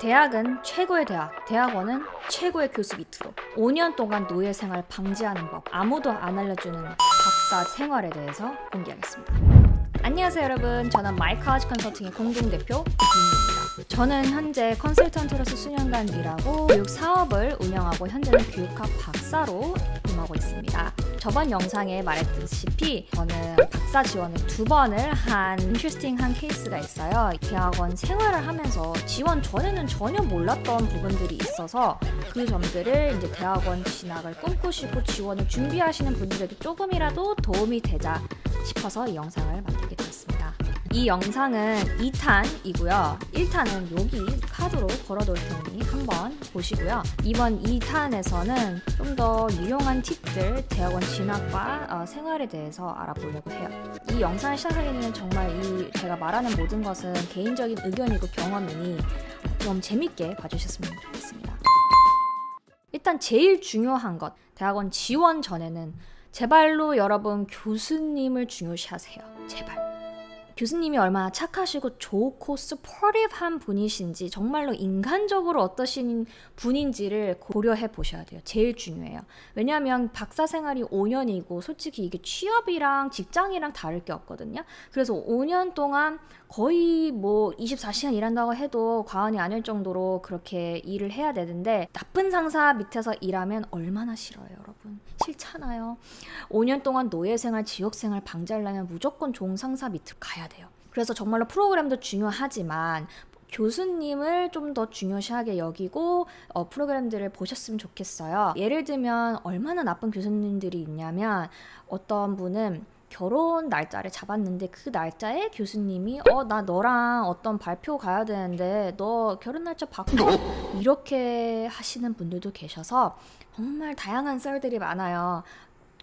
대학은 최고의 대학, 대학원은 최고의 교수 밑으로 5년 동안 노예 생활 방지하는 법, 아무도 안 알려주는 박사 생활에 대해서 공개하겠습니다. 안녕하세요 여러분, 저는 마이카즈 컨설팅의 공동대표 윤입니다. 저는 현재 컨설턴트로서 수년간 일하고 교육 사업을 운영하고 현재는 교육학 박사로 임하고 있습니다. 저번 영상에 말했다시피 저는 박사 지원을 2번을 한 인트레스팅한 케이스가 있어요. 대학원 생활을 하면서 지원 전에는 전혀 몰랐던 부분들이 있어서 그 점들을 이제 대학원 진학을 꿈꾸시고 지원을 준비하시는 분들에게 조금이라도 도움이 되자 싶어서 이 영상을 만들게 되었습니다. 이 영상은 2탄이고요. 1탄은 여기 카드로 걸어놓을 테니 한번 보시고요. 이번 2탄에서는 좀 더 유용한 팁들, 대학원 진학과 생활에 대해서 알아보려고 해요. 이 영상을 시작하기는 정말 제가 말하는 모든 것은 개인적인 의견이고 경험이니 좀 재밌게 봐주셨으면 좋겠습니다. 일단 제일 중요한 것, 대학원 지원 전에는 제발로 여러분 교수님을 중요시하세요. 제발. 교수님이 얼마나 착하시고 좋고 supportive한 분이신지, 정말로 인간적으로 어떠신 분인지를 고려해 보셔야 돼요. 제일 중요해요. 왜냐하면 박사 생활이 5년이고 솔직히 이게 취업이랑 직장이랑 다를 게 없거든요. 그래서 5년 동안 거의 뭐 24시간 일한다고 해도 과언이 아닐 정도로 그렇게 일을 해야 되는데, 나쁜 상사 밑에서 일하면 얼마나 싫어요 여러분. 싫잖아요. 5년 동안 노예생활, 지옥생활 방지하려면 무조건 좋은 상사 밑으로 가야 돼요. 그래서 정말로 프로그램도 중요하지만 교수님을 좀 더 중요시하게 여기고 프로그램들을 보셨으면 좋겠어요. 예를 들면 얼마나 나쁜 교수님들이 있냐면, 어떤 분은 결혼 날짜를 잡았는데 그 날짜에 교수님이 나 너랑 어떤 발표 가야 되는데 너 결혼 날짜 바꿔? 이렇게 하시는 분들도 계셔서 정말 다양한 썰들이 많아요.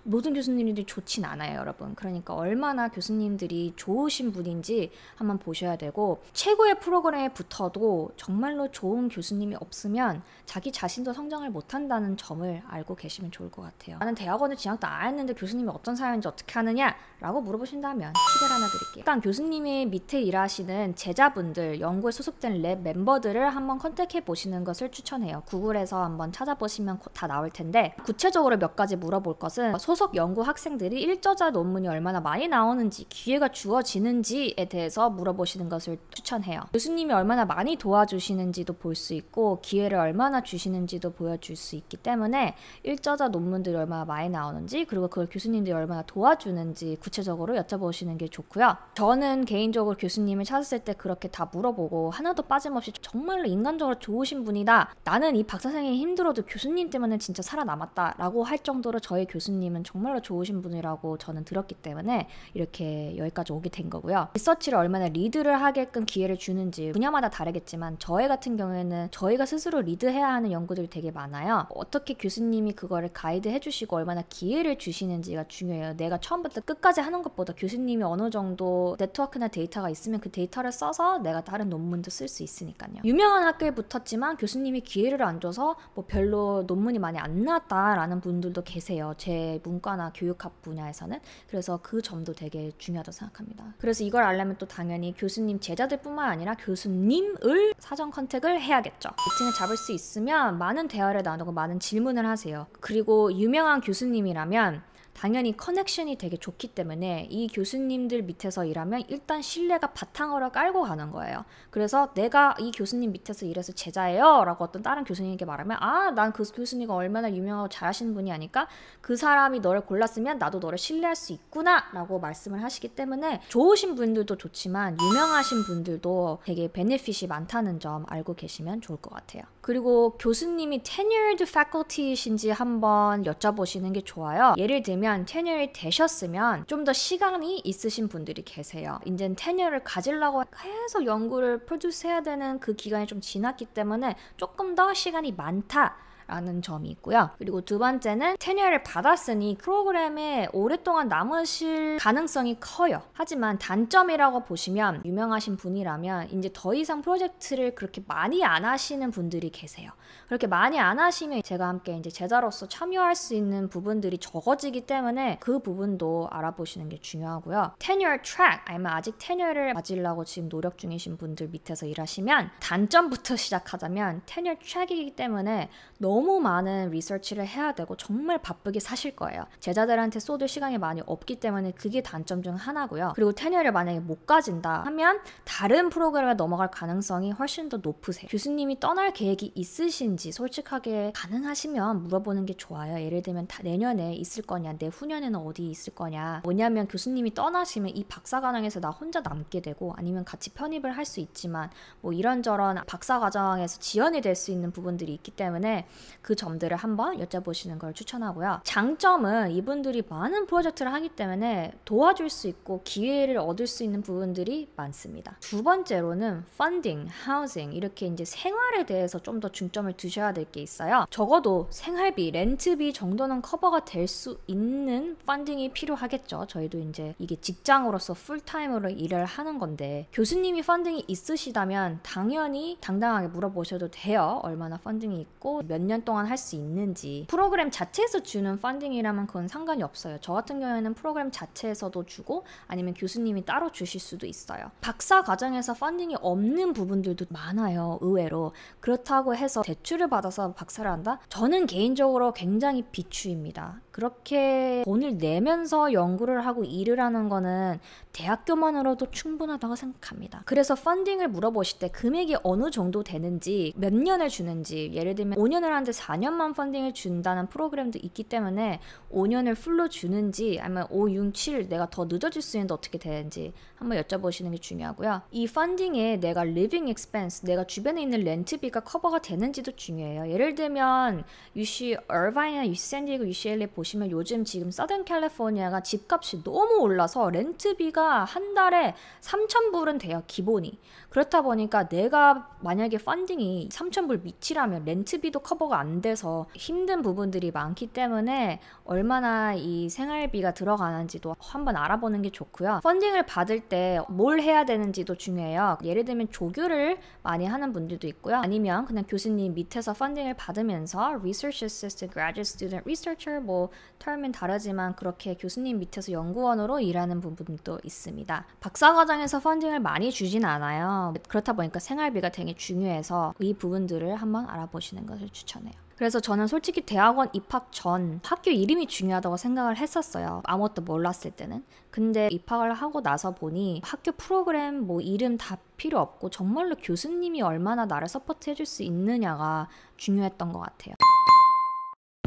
모든 교수님들이 좋진 않아요 여러분. 그러니까 얼마나 교수님들이 좋으신 분인지 한번 보셔야 되고, 최고의 프로그램에 붙어도 정말로 좋은 교수님이 없으면 자기 자신도 성장을 못한다는 점을 알고 계시면 좋을 것 같아요. 나는 대학원을 진학도 안 했는데 교수님이 어떤 사람인지 어떻게 하느냐? 라고 물어보신다면 팁을 하나 드릴게요. 일단 교수님이 밑에 일하시는 제자분들, 연구에 소속된 랩 멤버들을 한번 컨택해 보시는 것을 추천해요. 구글에서 한번 찾아보시면 다 나올 텐데, 구체적으로 몇 가지 물어볼 것은 소속 연구 학생들이 일저자 논문이 얼마나 많이 나오는지, 기회가 주어지는지에 대해서 물어보시는 것을 추천해요. 교수님이 얼마나 많이 도와주시는지도 볼 수 있고 기회를 얼마나 주시는지도 보여줄 수 있기 때문에 일저자 논문들이 얼마나 많이 나오는지, 그리고 그걸 교수님들이 얼마나 도와주는지 구체적으로 여쭤보시는 게 좋고요. 저는 개인적으로 교수님을 찾았을 때 그렇게 다 물어보고 하나도 빠짐없이 정말로 인간적으로 좋으신 분이다, 나는 이 박사생활이 힘들어도 교수님 때문에 진짜 살아남았다 라고 할 정도로 저의 교수님은 정말로 좋으신 분이라고 저는 들었기 때문에 이렇게 여기까지 오게 된 거고요. 리서치를 얼마나 리드를 하게끔 기회를 주는지 분야마다 다르겠지만, 저희 같은 경우에는 저희가 스스로 리드해야 하는 연구들이 되게 많아요. 어떻게 교수님이 그거를 가이드 해주시고 얼마나 기회를 주시는지가 중요해요. 내가 처음부터 끝까지 하는 것보다 교수님이 어느 정도 네트워크나 데이터가 있으면 그 데이터를 써서 내가 다른 논문도 쓸 수 있으니까요. 유명한 학교에 붙었지만 교수님이 기회를 안 줘서 뭐 별로 논문이 많이 안 나왔다라는 분들도 계세요. 제 문과나 교육학 분야에서는. 그래서 그 점도 되게 중요하다고 생각합니다. 그래서 이걸 알려면 또 당연히 교수님 제자들 뿐만 아니라 교수님을 사전 컨택을 해야겠죠. 미팅을 잡을 수 있으면 많은 대화를 나누고 많은 질문을 하세요. 그리고 유명한 교수님이라면 당연히 커넥션이 되게 좋기 때문에 이 교수님들 밑에서 일하면 일단 신뢰가 바탕으로 깔고 가는 거예요. 그래서 내가 이 교수님 밑에서 일해서 제자예요 라고 어떤 다른 교수님에게 말하면, 난 그 교수님이 얼마나 유명하고 잘하시는 분이 아니까 그 사람이 너를 골랐으면 나도 너를 신뢰할 수 있구나 라고 말씀을 하시기 때문에, 좋으신 분들도 좋지만 유명하신 분들도 되게 베네핏이 많다는 점 알고 계시면 좋을 것 같아요. 그리고 교수님이 tenured faculty이신지 한번 여쭤보시는 게 좋아요. 예를 들면 테뉴얼이 되셨으면 좀 더 시간이 있으신 분들이 계세요. 이제는 테뉴얼을 가지려고 계속 연구를 프로듀스 해야 되는 그 기간이 좀 지났기 때문에 조금 더 시간이 많다 라는 점이 있고요. 그리고 두 번째는 테뉴어를 받았으니 프로그램에 오랫동안 남으실 가능성이 커요. 하지만 단점이라고 보시면 유명하신 분이라면 이제 더 이상 프로젝트를 그렇게 많이 안 하시는 분들이 계세요. 그렇게 많이 안 하시면 제가 함께 이제 제자로서 참여할 수 있는 부분들이 적어지기 때문에 그 부분도 알아보시는 게 중요하고요. tenure track 아니면 아직 테뉴어를 맞으려고 지금 노력 중이신 분들 밑에서 일하시면 단점부터 시작하자면 tenure track이기 때문에 너무 많은 리서치를 해야 되고 정말 바쁘게 사실 거예요. 제자들한테 쏟을 시간이 많이 없기 때문에 그게 단점 중 하나고요. 그리고 테뉴어를 만약에 못 가진다 하면 다른 프로그램에 넘어갈 가능성이 훨씬 더 높으세요. 교수님이 떠날 계획이 있으신지 솔직하게 가능하시면 물어보는 게 좋아요. 예를 들면 내년에 있을 거냐, 내후년에는 어디 있을 거냐. 뭐냐면 교수님이 떠나시면 이 박사과정에서 나 혼자 남게 되고 아니면 같이 편입을 할 수 있지만 뭐 이런저런 박사과정에서 지연이 될 수 있는 부분들이 있기 때문에 그 점들을 한번 여쭤보시는 걸 추천하고요. 장점은 이분들이 많은 프로젝트를 하기 때문에 도와줄 수 있고 기회를 얻을 수 있는 부분들이 많습니다. 두 번째로는 funding, housing 이렇게 이제 생활에 대해서 좀 더 중점을 두셔야 될 게 있어요. 적어도 생활비, 렌트비 정도는 커버가 될 수 있는 funding이 필요하겠죠. 저희도 이제 이게 직장으로서 풀타임으로 일을 하는 건데 교수님이 funding이 있으시다면 당연히 당당하게 물어보셔도 돼요. 얼마나 funding이 있고 몇 년 동안 할 수 있는지. 프로그램 자체에서 주는 funding이라면 그건 상관이 없어요. 저 같은 경우에는 프로그램 자체에서도 주고 아니면 교수님이 따로 주실 수도 있어요. 박사 과정에서 funding이 없는 부분들도 많아요. 의외로. 그렇다고 해서 대출을 받아서 박사를 한다? 저는 개인적으로 굉장히 비추입니다. 그렇게 돈을 내면서 연구를 하고 일을 하는 거는 대학교만으로도 충분하다고 생각합니다. 그래서 펀딩을 물어보실 때 금액이 어느 정도 되는지 몇 년을 주는지 예를 들면 5년을 하는데 4년만 펀딩을 준다는 프로그램도 있기 때문에 5년을 풀로 주는지 아니면 5, 6, 7 내가 더 늦어질 수 있는데 어떻게 되는지 한번 여쭤보시는 게 중요하고요. 이 펀딩에 내가 living expense, 내가 주변에 있는 렌트비가 커버가 되는지도 중요해요. 예를 들면 UC 얼바인이나 UC 샌디에고, UCLA 보시면 요즘 지금 서던 캘리포니아가 집값이 너무 올라서 렌트비가 한 달에 3,000불은 돼요. 기본이. 그렇다 보니까 내가 만약에 펀딩이 3,000불 미치라면 렌트비도 커버가 안 돼서 힘든 부분들이 많기 때문에 얼마나 이 생활비가 들어가는지도 한번 알아보는 게 좋고요. 펀딩을 받을 때 뭘 해야 되는지도 중요해요. 예를 들면 조교를 많이 하는 분들도 있고요. 아니면 그냥 교수님 밑에서 펀딩을 받으면서 Research Assistant, Graduate Student, Researcher 뭐 term은 다르지만 그렇게 교수님 밑에서 연구원으로 일하는 부분도 있습니다. 박사과정에서 펀딩을 많이 주진 않아요. 그렇다 보니까 생활비가 되게 중요해서 이 부분들을 한번 알아보시는 것을 추천해요. 그래서 저는 솔직히 대학원 입학 전 학교 이름이 중요하다고 생각을 했었어요. 아무것도 몰랐을 때는. 근데 입학을 하고 나서 보니 학교 프로그램 뭐 이름 다 필요 없고 정말로 교수님이 얼마나 나를 서포트 해줄 수 있느냐가 중요했던 것 같아요.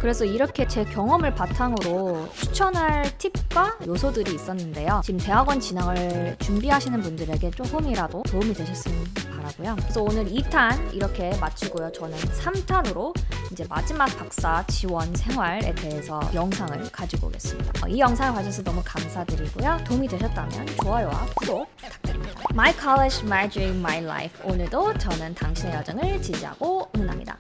그래서 이렇게 제 경험을 바탕으로 추천할 팁과 요소들이 있었는데요. 지금 대학원 진학을 준비하시는 분들에게 조금이라도 도움이 되셨으면 바라고요. 그래서 오늘 2탄 이렇게 마치고요. 저는 3탄으로 이제 마지막 박사 지원 생활에 대해서 영상을 가지고 오겠습니다. 이 영상을 봐주셔서 너무 감사드리고요. 도움이 되셨다면 좋아요와 구독 부탁드립니다. My College, My Dream, My Life. 오늘도 저는 당신의 여정을 지지하고 응원합니다.